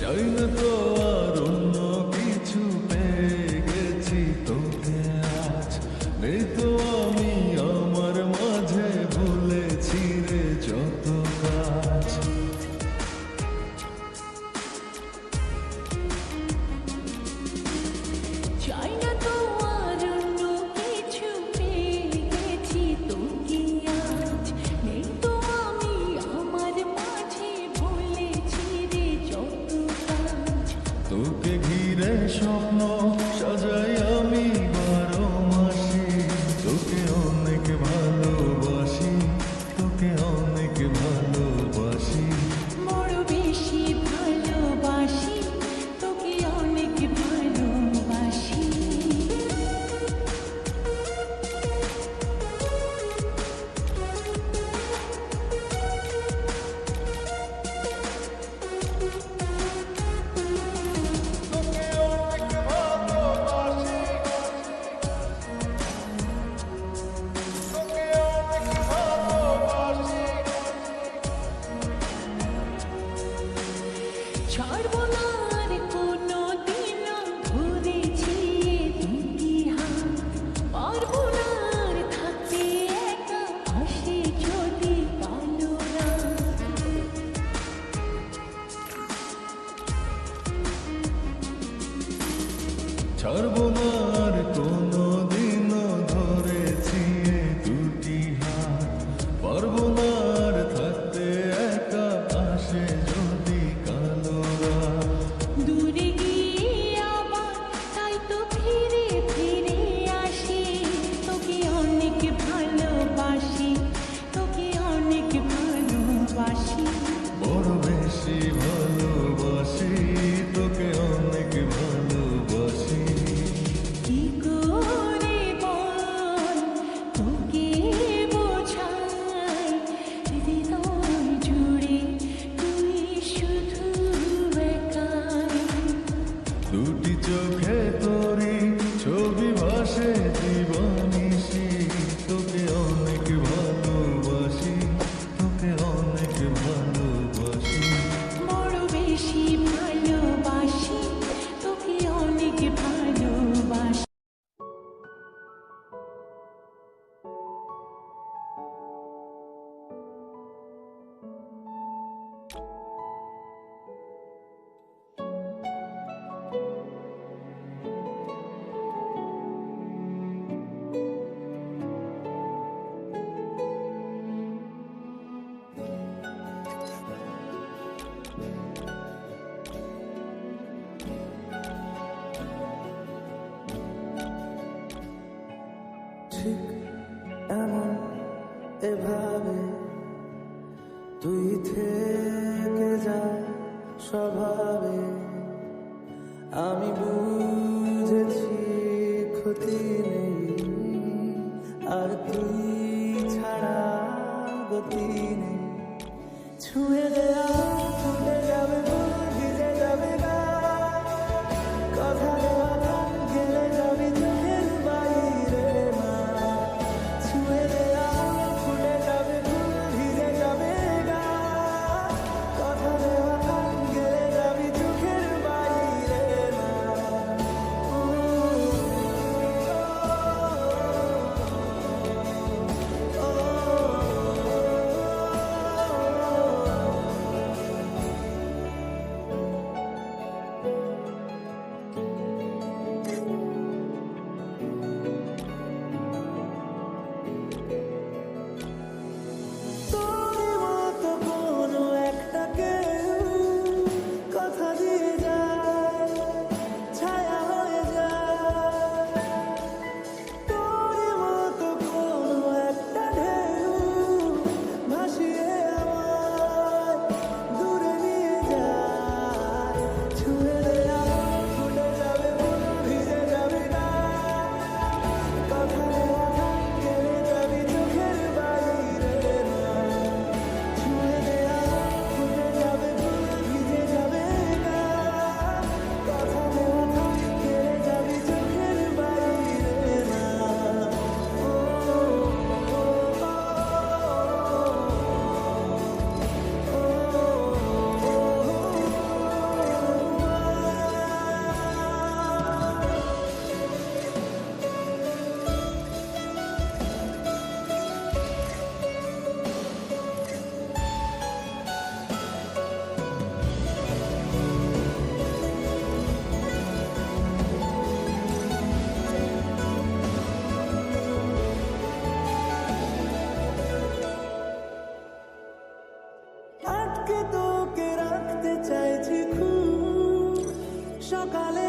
চাই না তো আর অন্য কিছু, পেয়ে গেছি তোকে আজ। নেই তো আমি আমার মাঝে, ভুলেছি রে যত কাজ। চাই না তো আর অন্য কিছু, পেয়ে গেছি তোকে আজ। নেই তো আমি আমার মাঝে, ভুলেছি রে যত কাজ। তোকে ঘিরে স্বপ্ন সাজাই আমি 12 মাসে, তোকে অনেক ভালোবাসি, তোকে অনেক ভালোবাসি। বড় বেশি ভালোবাসি, তোকে অনেক ভালোবাসি। তোকে অনেক ভালোবাসি, তোকে অনেক ভালোবাসি। ছাড়বো না আর কোনো দিনও, ধরেছি দুটি হাত। পারবো না আর থাকতে একা, আসে যদি কালো রাত। ছাড়বো না আর কোনো দিনও, ধরেছি এই দুটি হাত। পারবো না আর থাকতে একা, আসে যদি কালো রাত। দূরে গিয়ে আবার তাই তো ফিরে ফিরে আসি, তোকে অনেক ভালোবাসি, তোকে অনেক ভালোবাসি। বড় বেশি ভালোবাসি, তোকে অনেক ভালোবাসি। কি করে বল তোকে বোঝাই, হৃদয় জুড়ে তুই শুধু একাই। দুটি চোখে তোরি ছবি ভাসে জীবনিশি, তোকে অনেক ভালোবাসি, তোকে অনেক ভালোবাসি। বড় বেশি ভালোবাসি, তোকে অনেক ভালোবাসি। ঠিক এমন এভাবে তুই থেকে যা স্বভাবে, আমি বুঝেছি ক্ষতি নেই, আর তুই ছাড়া গতি নেই। ছুঁয়ে দেয়া ছুটে যাবে, ফুল ভিজে যাবে গা, কথা দেওয়া গান গেলে যাবি চোখের বাইরে মা। ছুঁয়ে দেয়া ফুটে যাবে, ফুল ভিজে যাবে গা, কথা দেওয়া গান গেলে যাবি চোখের বাইরে মা। তোকে রাখতে চাইছি খুব সকালে